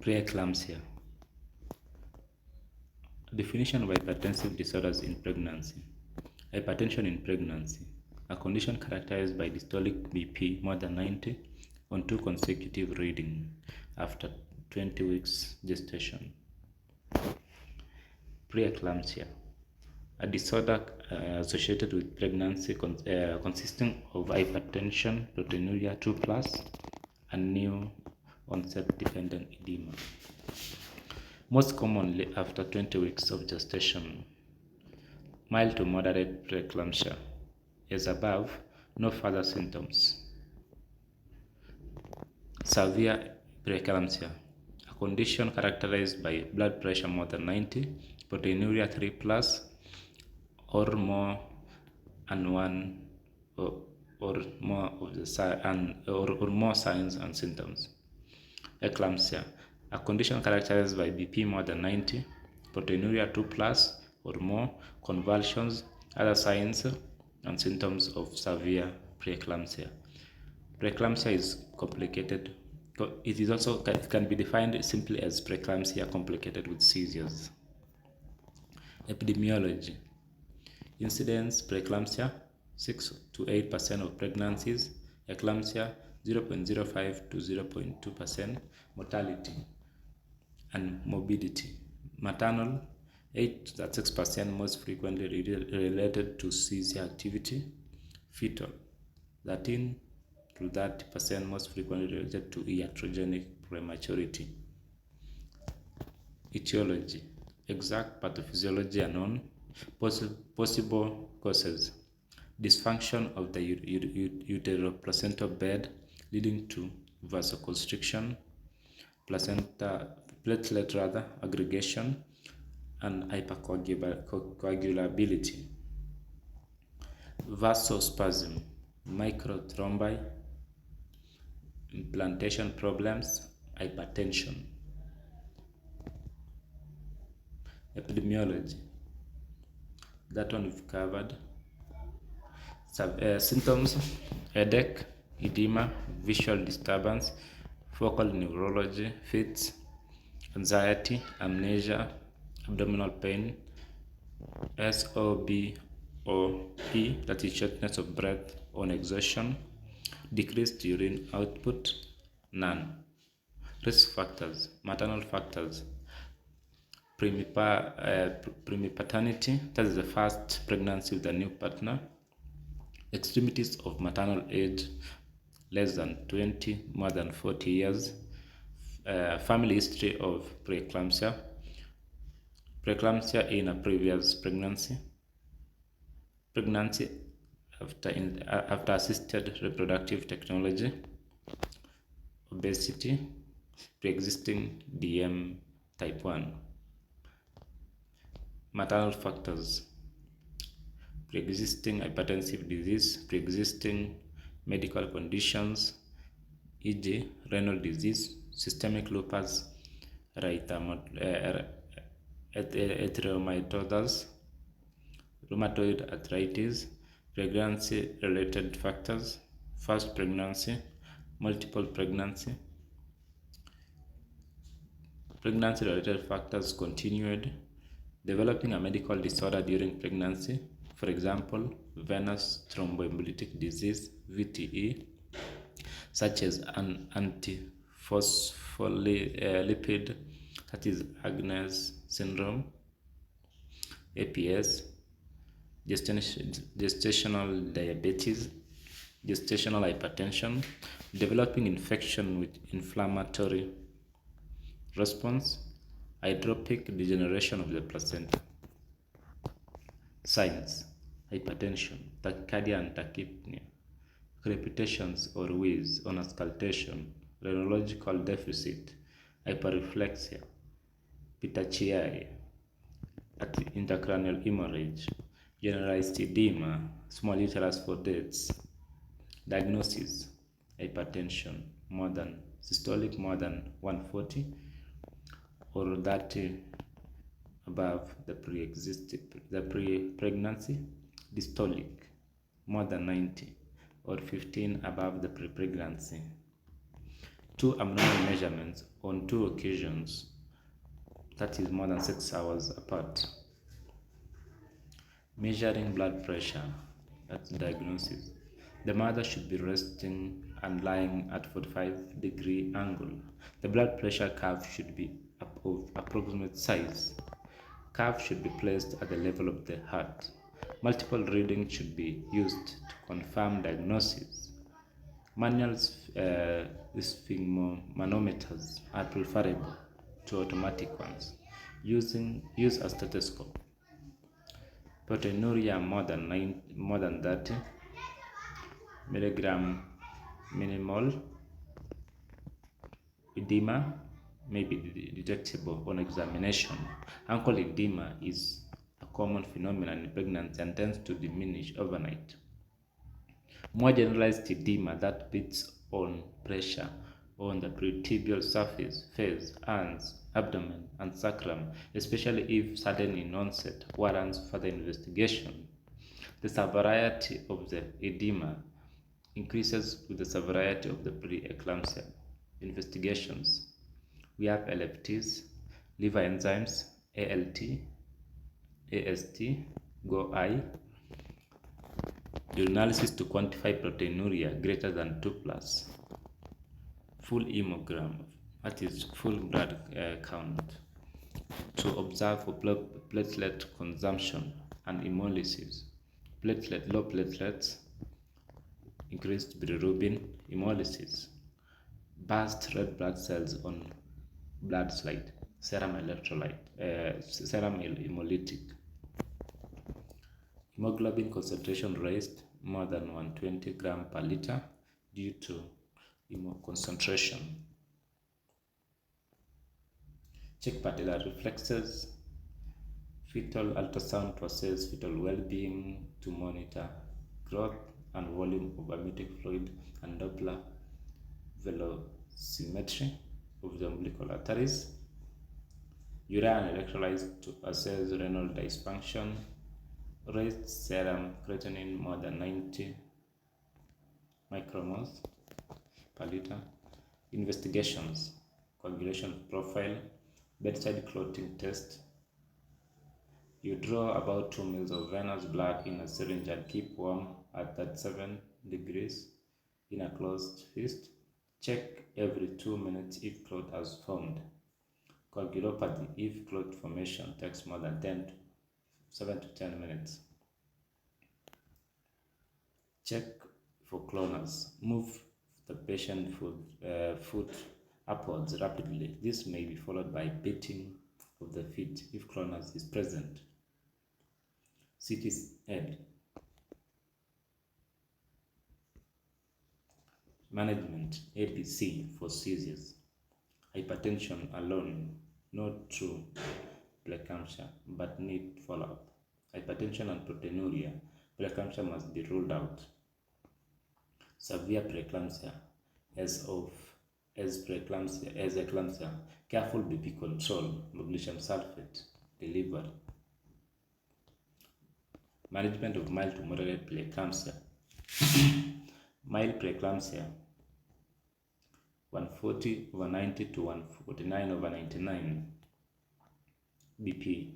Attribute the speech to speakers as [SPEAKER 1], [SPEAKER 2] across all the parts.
[SPEAKER 1] Pre-eclampsia. Definition of hypertensive disorders in pregnancy. Hypertension in pregnancy, a condition characterized by systolic BP more than 90 on 2 consecutive readings after 20 weeks gestation. Pre-eclampsia, a disorder associated with pregnancy consisting of hypertension, proteinuria 2+, and new onset dependent edema. Most commonly after 20 weeks of gestation. Mild to moderate preeclampsia. As above, no further symptoms. Severe preeclampsia, a condition characterized by blood pressure more than 90, proteinuria 3+, or more, and one or more of the or more signs and symptoms. Eclampsia, a condition characterized by BP more than 90, proteinuria 2+ or more, convulsions, other signs and symptoms of severe preeclampsia. Preeclampsia is complicated. It is also can be defined simply as preeclampsia complicated with seizures. Epidemiology. Incidence: preeclampsia 6 to 8% of pregnancies, eclampsia 0.05 to 0.2%, mortality and morbidity. Maternal 8 to 6%, most frequently related to seizure activity. Fetal 13 to 30%, most frequently related to iatrogenic prematurity. Etiology. Exact pathophysiology unknown. Possible causes: dysfunction of the uteroplacental bed leading to vasoconstriction, platelet aggregation, and hypercoagulability. Vasospasm, microthrombi, implantation problems, hypertension. Epidemiology, that one we've covered. Symptoms: headache, edema, visual disturbance, focal neurology, fits, anxiety, amnesia, abdominal pain, SOBOE, that is shortness of breath on exhaustion, decreased urine output, none. Risk factors: maternal factors, pre-paternity, that is the first pregnancy with a new partner, extremities of maternal age less than 20, more than 40 years, family history of preeclampsia, preeclampsia in a previous pregnancy, pregnancy after assisted reproductive technology, obesity, pre-existing DM type 1. Maternal factors: pre-existing hypertensive disease, pre-existing medical conditions, e.g. renal disease, systemic lupus erythematosus, rheumatoid arthritis, pregnancy-related factors, first pregnancy, multiple pregnancy, pregnancy-related factors continued, developing a medical disorder during pregnancy, for example, venous thromboembolic disease, VTE, such as an antiphospholipid, that is Agnès syndrome, APS, gestational diabetes, gestational hypertension, developing infection with inflammatory response, hydropic degeneration of the placenta. Signs: hypertension, tachycardia and tachypnea, crepitations or wheeze on auscultation, rhenological deficit, hyperreflexia, petechiae, intracranial hemorrhage, generalized edema, small uterus for dates. Diagnosis: hypertension systolic more than 140 or 30 above the pre-pregnancy, dystolic more than 90 or 15 above the pre-pregnancy. two abnormal measurements on two occasions, that is more than 6 hours apart. Measuring blood pressure, that's diagnosis. The mother should be resting and lying at 45-degree angle. The blood pressure curve should be of approximate size. Curve should be placed at the level of the heart. Multiple readings should be used to confirm diagnosis. Manual sphygmomanometers are preferable to automatic ones. Use a stethoscope. Proteinuria more than 30 milligram minimal. Edema may be detectable on examination. Ankle edema is a common phenomenon in pregnancy and tends to diminish overnight. More generalized edema that beats on pressure on the pretibial surface, face, hands, abdomen, and sacrum, especially if sudden in onset, warrants further investigation. The severity of the edema increases with the severity of the pre-eclampsia investigations. We have LFTs, liver enzymes, ALT, AST, GO-I, urinalysis to quantify proteinuria greater than 2+, full hemogram, that is full blood count, to observe for platelet consumption and hemolysis. Low platelets, increased bilirubin, hemolysis, burst red blood cells on blood slide, serum electrolyte, serum hemolytic. Hemoglobin concentration raised more than 120 gram per liter due to hemoconcentration. Check patellar reflexes, fetal ultrasound to assess fetal well-being, to monitor growth and volume of amniotic fluid, and Doppler velocimetry of the umbilical arteries. Urea and electrolytes to assess renal dysfunction. Raised serum creatinine more than 90 micromoles per liter. Investigations: coagulation profile, bedside clotting test. You draw about 2 ml of venous blood in a syringe and keep warm at 37 degrees in a closed fist. Check every 2 minutes if clot has formed. Coagulopathy, if clot formation takes more than 7 to 10 minutes. Check for clonus. Move the patient foot upwards rapidly. This may be followed by beating of the feet if clonus is present. CT head. Management: ABC for seizures. Hypertension alone, not true preeclampsia, but need follow-up. Hypertension and proteinuria, preeclampsia must be ruled out. Severe preeclampsia, as eclampsia, careful BP control, magnesium sulfate, delivery. Management of mild to moderate preeclampsia. Mild preeclampsia, 140/90 to 149/99 BP.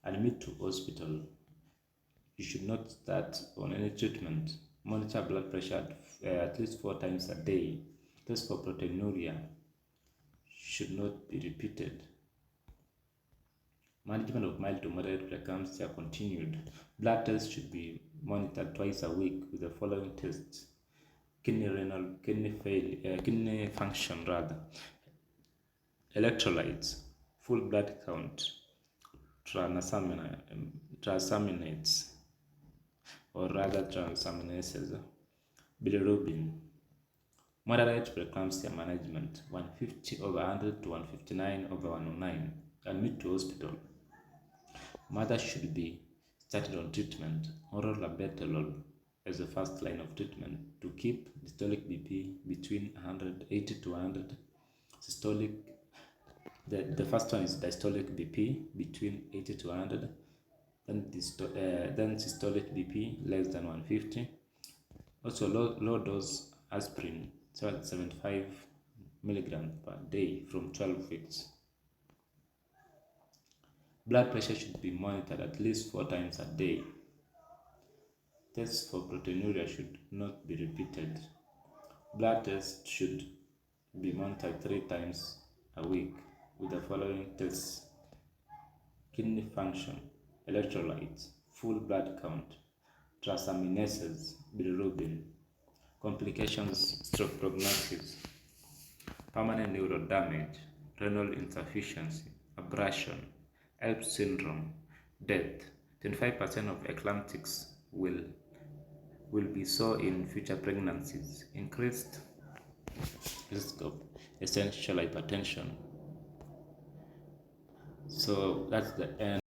[SPEAKER 1] Admit to hospital. You should not start on any treatment. Monitor blood pressure at least 4 times a day. Test for proteinuria should not be repeated. Management of mild to moderate preeclampsia continued. Blood tests should be monitored twice a week with the following tests: kidney function, electrolytes, full blood count, transaminases, transaminases, bilirubin. Moderate preeclampsia management, 150/100 to 159/109. Admit to hospital. Mother should be started on treatment. Oral labetalol as the first line of treatment to keep systolic BP between 180 to 100. Systolic, the first one is diastolic BP between 80 to 100. Then systolic BP less than 150. Also low dose aspirin 75 milligrams per day from 12 weeks. Blood pressure should be monitored at least 4 times a day. Tests for proteinuria should not be repeated. Blood tests should be monitored 3 times a week with the following tests: kidney function, electrolytes, full blood count, transaminases, bilirubin, complications, stroke prognosis, permanent neural damage, renal insufficiency, abrasion, Erb's syndrome, death. 25% of eclamptics will be saw in future pregnancies, increased risk of essential hypertension. So that's the end.